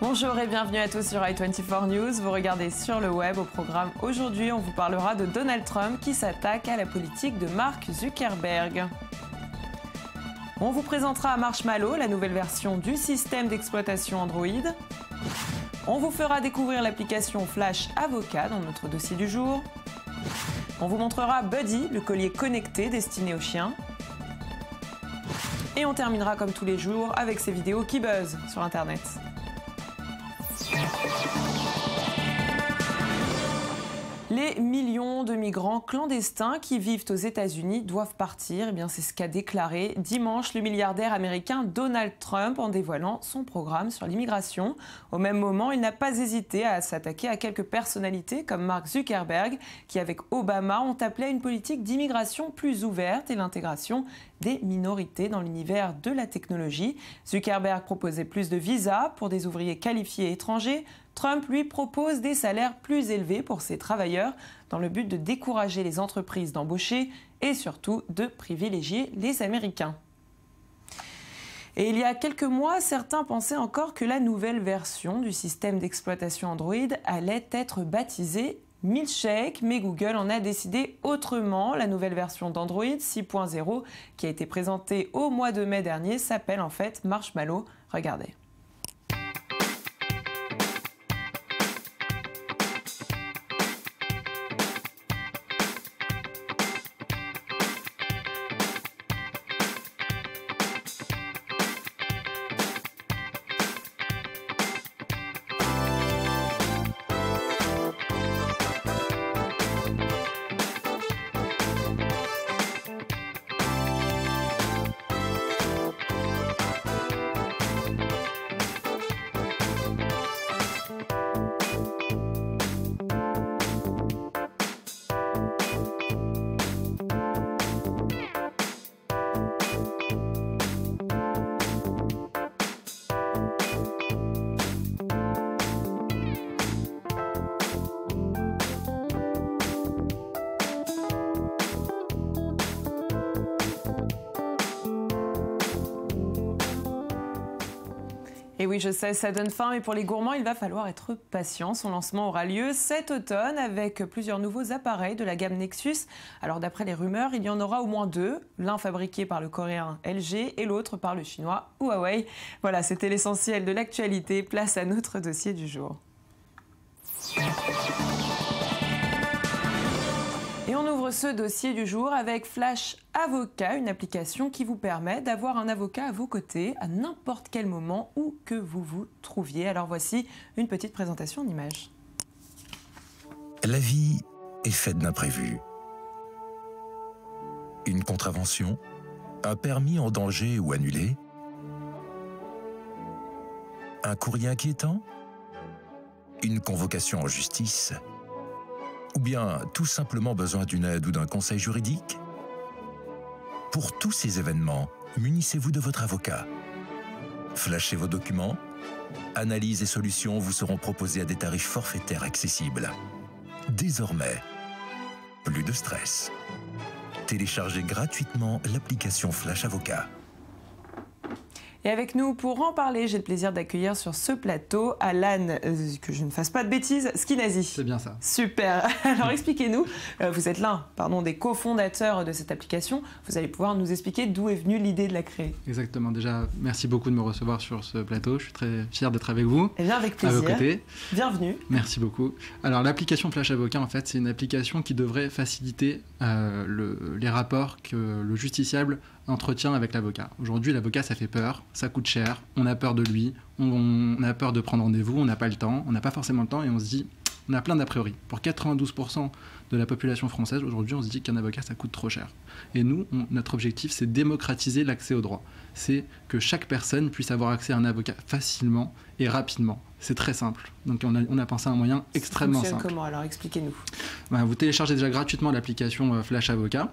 Bonjour et bienvenue à tous sur i24 News. Vous regardez sur le web. Au programme aujourd'hui, on vous parlera de Donald Trump qui s'attaque à la politique de Mark Zuckerberg. On vous présentera Marshmallow, la nouvelle version du système d'exploitation Android. On vous fera découvrir l'application Flash Avocat dans notre dossier du jour. On vous montrera Buddy, le collier connecté destiné aux chiens. Et on terminera comme tous les jours avec ces vidéos qui buzzent sur Internet. Les millions de migrants clandestins qui vivent aux États-Unis doivent partir. Eh bien, c'est ce qu'a déclaré dimanche le milliardaire américain Donald Trump en dévoilant son programme sur l'immigration. Au même moment, il n'a pas hésité à s'attaquer à quelques personnalités comme Mark Zuckerberg qui, avec Obama, ont appelé à une politique d'immigration plus ouverte et l'intégration des minorités dans l'univers de la technologie. Zuckerberg proposait plus de visas pour des ouvriers qualifiés étrangers. Trump, lui, propose des salaires plus élevés pour ses travailleurs dans le but de décourager les entreprises d'embaucher et surtout de privilégier les Américains. Et il y a quelques mois, certains pensaient encore que la nouvelle version du système d'exploitation Android allait être baptisée Milkshake, mais Google en a décidé autrement. La nouvelle version d'Android 6.0 qui a été présentée au mois de mai dernier s'appelle en fait Marshmallow. Regardez. Et oui, je sais, ça donne faim, mais pour les gourmands, il va falloir être patient. Son lancement aura lieu cet automne avec plusieurs nouveaux appareils de la gamme Nexus. Alors d'après les rumeurs, il y en aura au moins deux, l'un fabriqué par le coréen LG et l'autre par le chinois Huawei. Voilà, c'était l'essentiel de l'actualité. Place à notre dossier du jour. Et on ouvre ce dossier du jour avec Flash Avocat, une application qui vous permet d'avoir un avocat à vos côtés à n'importe quel moment où que vous vous trouviez. Alors voici une petite présentation en images. La vie est faite d'imprévus. Une contravention, un permis en danger ou annulé, un courrier inquiétant, une convocation en justice, ou bien tout simplement besoin d'une aide ou d'un conseil juridique? Pour tous ces événements, munissez-vous de votre avocat. Flashez vos documents. Analyses et solutions vous seront proposées à des tarifs forfaitaires accessibles. Désormais, plus de stress. Téléchargez gratuitement l'application Flash Avocat. Et avec nous pour en parler, j'ai le plaisir d'accueillir sur ce plateau Alan, que je ne fasse pas de bêtises, Skinazi. C'est bien ça. Super. Alors expliquez-nous, vous êtes l'un des cofondateurs de cette application. Vous allez pouvoir nous expliquer d'où est venue l'idée de la créer. Exactement. Déjà, merci beaucoup de me recevoir sur ce plateau. Je suis très fier d'être avec vous. Et bien avec plaisir. À vos côtés. Bienvenue. Merci beaucoup. Alors l'application Flash Avocat, en fait, c'est une application qui devrait faciliter les rapports que le justiciable entretient avec l'avocat. Aujourd'hui, l'avocat, ça fait peur, ça coûte cher, on a peur de lui, on a peur de prendre rendez-vous, on n'a pas le temps, on n'a pas forcément le temps et on se dit, on a plein d'a priori. Pour 92% de la population française, aujourd'hui, on se dit qu'un avocat, ça coûte trop cher. Et nous, notre objectif, c'est démocratiser l'accès au droit. C'est que chaque personne puisse avoir accès à un avocat facilement et rapidement. C'est très simple. Donc on a pensé à un moyen extrêmement simple. Comment alors? Expliquez-nous. Vous téléchargez déjà gratuitement l'application Flash Avocat.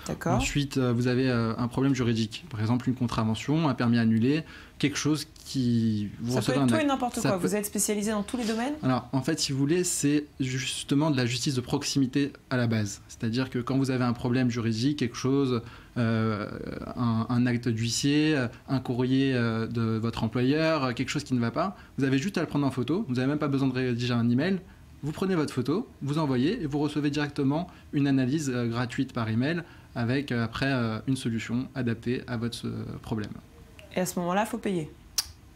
D'accord. Ensuite, vous avez un problème juridique, par exemple une contravention, un permis annulé, quelque chose qui... Ça peut être tout et n'importe quoi. Vous êtes spécialisé dans tous les domaines ? Alors, en fait, si vous voulez, c'est justement de la justice de proximité à la base. C'est-à-dire que quand vous avez un problème juridique, quelque chose, un acte d'huissier, un courrier de votre employeur, quelque chose qui ne va pas, vous avez juste à le prendre en photo. Vous n'avez même pas besoin de rédiger un email. Vous prenez votre photo, vous envoyez et vous recevez directement une analyse gratuite par email avec après une solution adaptée à votre problème. Et à ce moment-là, il faut payer.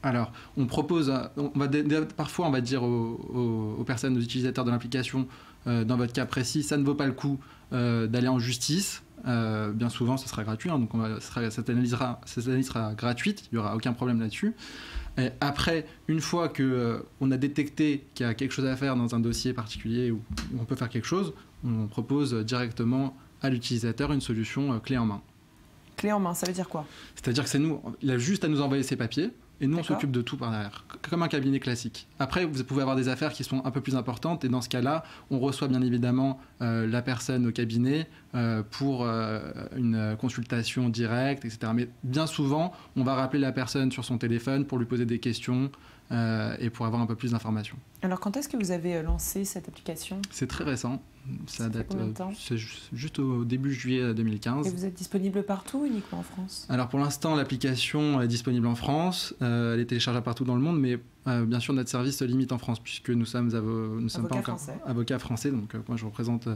Alors, on propose, parfois on va dire aux personnes, aux utilisateurs de l'application, dans votre cas précis, ça ne vaut pas le coup d'aller en justice. Bien souvent, ce sera gratuit, hein, donc cette analyse sera gratuite, il n'y aura aucun problème là-dessus. Et après, une fois qu'on a détecté qu'il y a quelque chose à faire dans un dossier particulier où on peut faire quelque chose, on propose directement à l'utilisateur une solution clé en main. Clé en main, ça veut dire quoi ? C'est-à-dire que c'est nous, il a juste à nous envoyer ses papiers et nous on s'occupe de tout par derrière, comme un cabinet classique. Après, vous pouvez avoir des affaires qui sont un peu plus importantes et dans ce cas-là, on reçoit bien évidemment la personne au cabinet pour une consultation directe, etc. Mais bien souvent, on va rappeler la personne sur son téléphone pour lui poser des questions et pour avoir un peu plus d'informations. Alors, quand est-ce que vous avez lancé cette application ? C'est très récent. Ça date combien de temps ? C'est juste au début juillet 2015. Et vous êtes disponible partout ou uniquement en France ? Alors pour l'instant, l'application est disponible en France. Elle est téléchargeable partout dans le monde, mais bien sûr, notre service se limite en France puisque nous sommes pas encore avocats français. Donc moi, je représente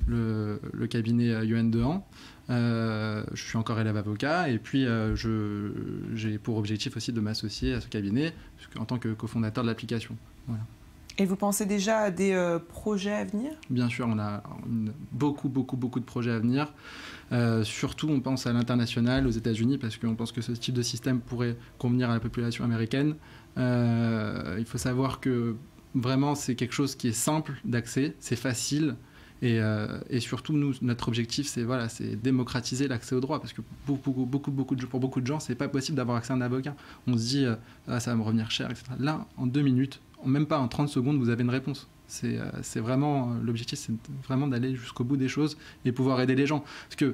le cabinet Yoann Dehan. Je suis encore élève avocat et puis j'ai pour objectif aussi de m'associer à ce cabinet en tant que cofondateur de l'application. Voilà. Et vous pensez déjà à des projets à venir ? Bien sûr, on a beaucoup de projets à venir. Surtout, on pense à l'international, aux États-Unis, parce qu'on pense que ce type de système pourrait convenir à la population américaine. Il faut savoir que vraiment, c'est quelque chose qui est simple d'accès, c'est facile. Et surtout, nous, notre objectif, c'est démocratiser l'accès au droit, parce que pour beaucoup de gens, c'est pas possible d'avoir accès à un avocat. On se dit, ça va me revenir cher, etc. Là, en 2 minutes, même pas en 30 secondes, vous avez une réponse. C'est vraiment l'objectif, c'est vraiment d'aller jusqu'au bout des choses et pouvoir aider les gens. Parce que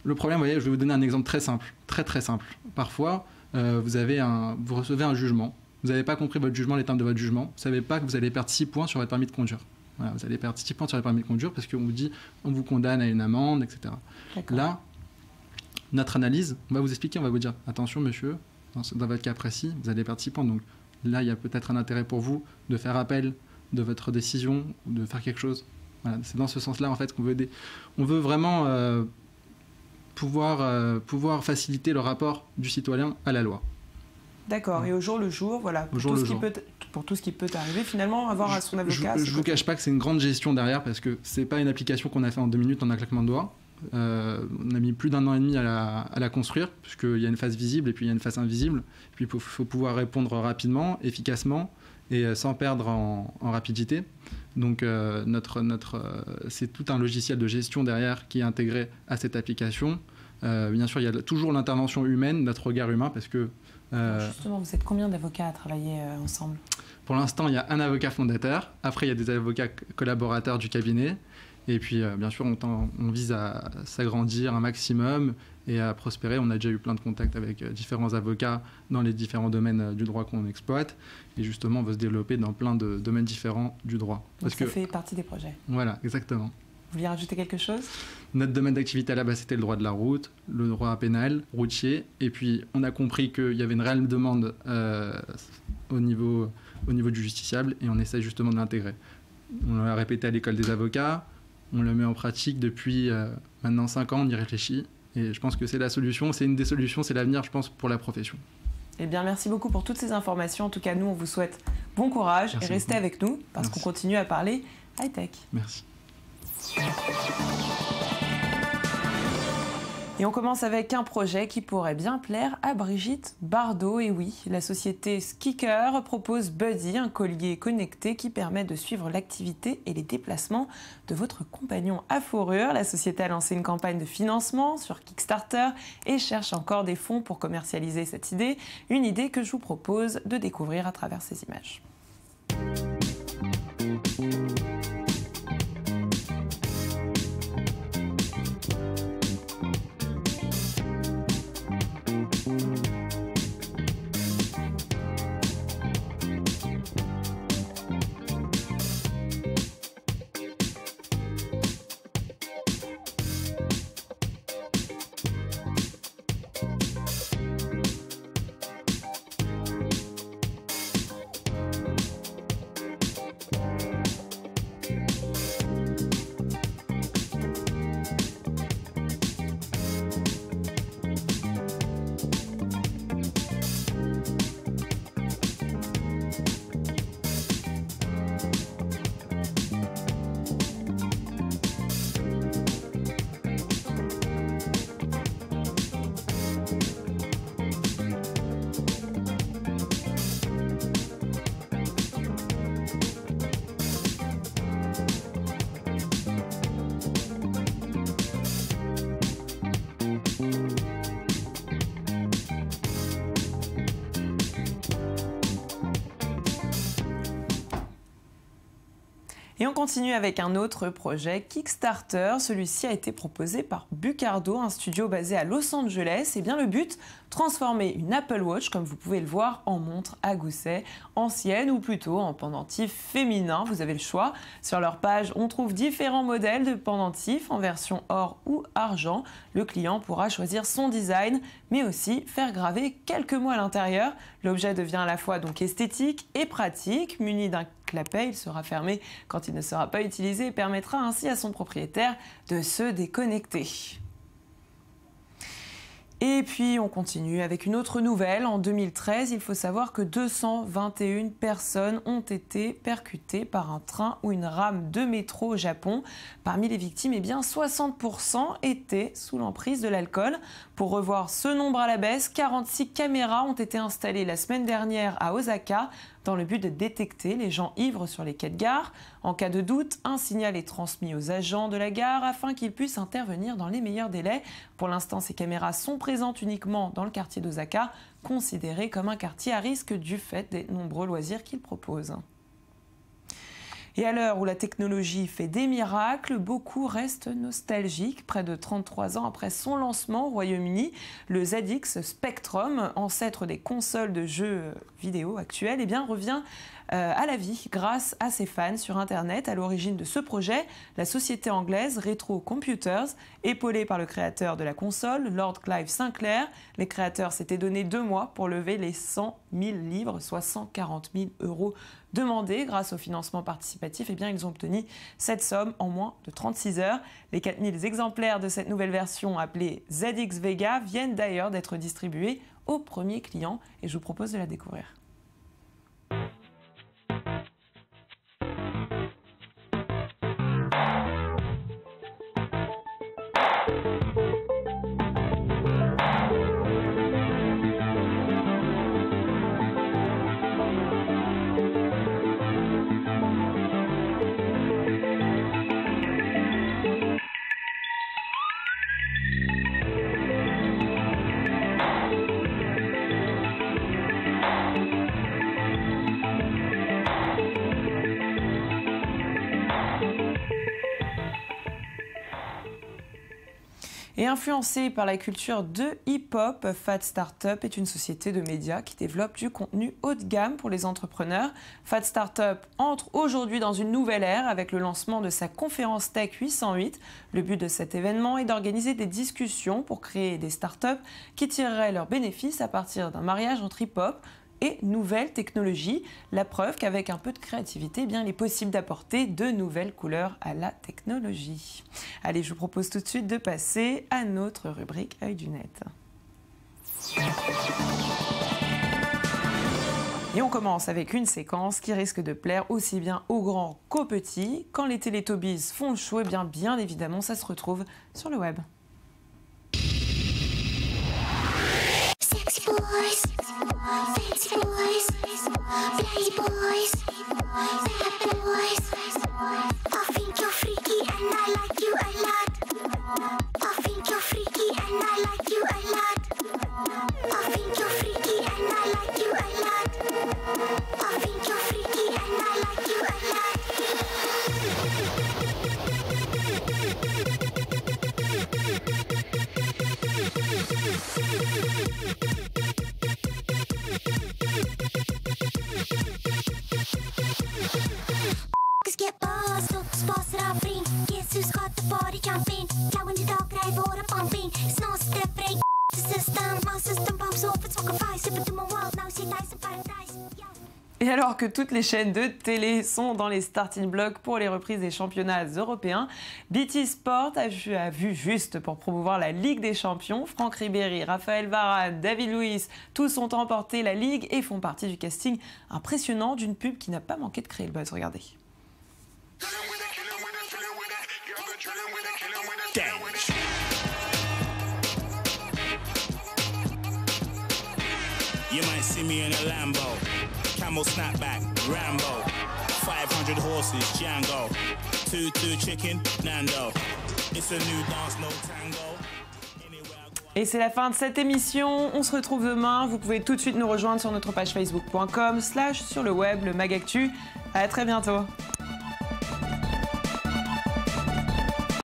le problème, vous voyez, je vais vous donner un exemple très simple, très simple. Parfois, vous recevez un jugement, vous n'avez pas compris votre jugement, les termes de votre jugement, vous ne savez pas que vous allez perdre 6 points sur votre permis de conduire. Voilà, vous allez perdre 6 points sur le permis de conduire parce qu'on vous dit, on vous condamne à une amende, etc. D'accord. Là, notre analyse, on va vous expliquer, on va vous dire, attention monsieur, dans votre cas précis, vous allez perdre 6 points, donc là, il y a peut-être un intérêt pour vous de faire appel de votre décision ou de faire quelque chose. Voilà, c'est dans ce sens-là en fait qu'on veut aider. On veut vraiment pouvoir faciliter le rapport du citoyen à la loi. D'accord. Et au jour le jour, voilà, pour tout ce qui peut arriver, finalement, avoir à son avocat. Je ne vous cache pas que c'est une grande gestion derrière parce que c'est pas une application qu'on a fait en 2 minutes en un claquement de doigts. On a mis plus d'1 an et demi à la construire, puisqu'il y a une phase visible et puis il y a une phase invisible. Et puis il faut pouvoir répondre rapidement, efficacement et sans perdre en rapidité. Donc c'est tout un logiciel de gestion derrière qui est intégré à cette application. Bien sûr, il y a toujours l'intervention humaine, notre regard humain, parce que... Justement, vous êtes combien d'avocats à travailler ensemble ? Pour l'instant, il y a un avocat fondateur. Après, il y a des avocats collaborateurs du cabinet. Et puis, bien sûr, on vise à s'agrandir un maximum et à prospérer. On a déjà eu plein de contacts avec différents avocats dans les différents domaines du droit qu'on exploite. Et justement, on veut se développer dans plein de domaines différents du droit. Donc ça fait partie des projets. Voilà, exactement. Vous vouliez rajouter quelque chose ? Notre domaine d'activité à la base, c'était le droit de la route, le droit pénal, routier. Et puis, on a compris qu'il y avait une réelle demande au niveau du justiciable et on essaie justement de l'intégrer. On l'a répété à l'école des avocats. On le met en pratique depuis maintenant 5 ans, on y réfléchit. Et je pense que c'est la solution, c'est une des solutions, c'est l'avenir, je pense, pour la profession. Eh bien, merci beaucoup pour toutes ces informations. En tout cas, nous, on vous souhaite bon courage et restez avec nous parce qu'on continue à parler high-tech. Merci. Et on commence avec un projet qui pourrait bien plaire à Brigitte Bardot. Et oui, la société Skicker propose Buddy, un collier connecté qui permet de suivre l'activité et les déplacements de votre compagnon à fourrure. La société a lancé une campagne de financement sur Kickstarter et cherche encore des fonds pour commercialiser cette idée. Une idée que je vous propose de découvrir à travers ces images. Et on continue avec un autre projet Kickstarter. Celui-ci a été proposé par Bucardo, un studio basé à Los Angeles. Et bien le but, transformer une Apple Watch, comme vous pouvez le voir, en montre à gousset ancienne ou plutôt en pendentif féminin. Vous avez le choix. Sur leur page, on trouve différents modèles de pendentifs en version or ou argent. Le client pourra choisir son design, mais aussi faire graver quelques mots à l'intérieur. L'objet devient à la fois donc esthétique et pratique. Muni d'un clapet, il sera fermé quand il ne sera pas utilisé et permettra ainsi à son propriétaire de se déconnecter. Et puis on continue avec une autre nouvelle. En 2013, il faut savoir que 221 personnes ont été percutées par un train ou une rame de métro au Japon. Parmi les victimes, 60% étaient sous l'emprise de l'alcool. Pour revoir ce nombre à la baisse, 46 caméras ont été installées la semaine dernière à Osaka dans le but de détecter les gens ivres sur les quais de gare. En cas de doute, un signal est transmis aux agents de la gare afin qu'ils puissent intervenir dans les meilleurs délais. Pour l'instant, ces caméras sont présentes uniquement dans le quartier d'Osaka, considéré comme un quartier à risque du fait des nombreux loisirs qu'il propose. Et à l'heure où la technologie fait des miracles, beaucoup restent nostalgiques. Près de 33 ans après son lancement au Royaume-Uni, le ZX Spectrum, ancêtre des consoles de jeux vidéo actuelles, revient à la vie grâce à ses fans sur Internet. À l'origine de ce projet, la société anglaise Retro Computers, épaulée par le créateur de la console, Lord Clive Sinclair. Les créateurs s'étaient donné 2 mois pour lever les 100 000 livres, soit 140 000 € demandés. Grâce au financement participatif, ils ont obtenu cette somme en moins de 36 heures. Les 4000 exemplaires de cette nouvelle version appelée ZX Vega viennent d'ailleurs d'être distribués aux premiers clients et je vous propose de la découvrir. Et influencé par la culture de hip-hop, Fat Startup est une société de médias qui développe du contenu haut de gamme pour les entrepreneurs. Fat Startup entre aujourd'hui dans une nouvelle ère avec le lancement de sa conférence Tech 808. Le but de cet événement est d'organiser des discussions pour créer des startups qui tireraient leurs bénéfices à partir d'un mariage entre hip-hop et nouvelles technologies. La preuve qu'avec un peu de créativité, il est possible d'apporter de nouvelles couleurs à la technologie. Allez, je vous propose tout de suite de passer à notre rubrique Œil du Net. Et on commence avec une séquence qui risque de plaire aussi bien aux grands qu'aux petits. Quand les Teletubbies font le show, bien évidemment, ça se retrouve sur le web. Boys, fancy boys, play boys, bad boys. I think you're freaky and I like you a lot. I think you're freaky and I like you a lot. I think you're freaky and I like you a lot. I think you're freaky and I like you a lot. Get buzzed upp, spasar av ring. Jesus got the body jumping. Plowing the dog, drive våra pumping. Snart step break system. My system pumps off, it's fucking fire. Sip it to my world, now she dies in paradise. Et alors que toutes les chaînes de télé sont dans les starting blocks pour les reprises des championnats européens, BT Sport a vu juste pour promouvoir la Ligue des Champions. Franck Ribéry, Raphaël Varane, David Luiz, tous ont emporté la Ligue et font partie du casting impressionnant d'une pub qui n'a pas manqué de créer le buzz. Regardez. You might see me in a Lambo, camel snapback, Rambo, 500 horses, Django, 2-2 chicken, Nando. It's a new dance, no tango. Et c'est la fin de cette émission. On se retrouve demain. Vous pouvez tout de suite nous rejoindre sur notre page facebook.com/sur le web, le Magactu. À très bientôt.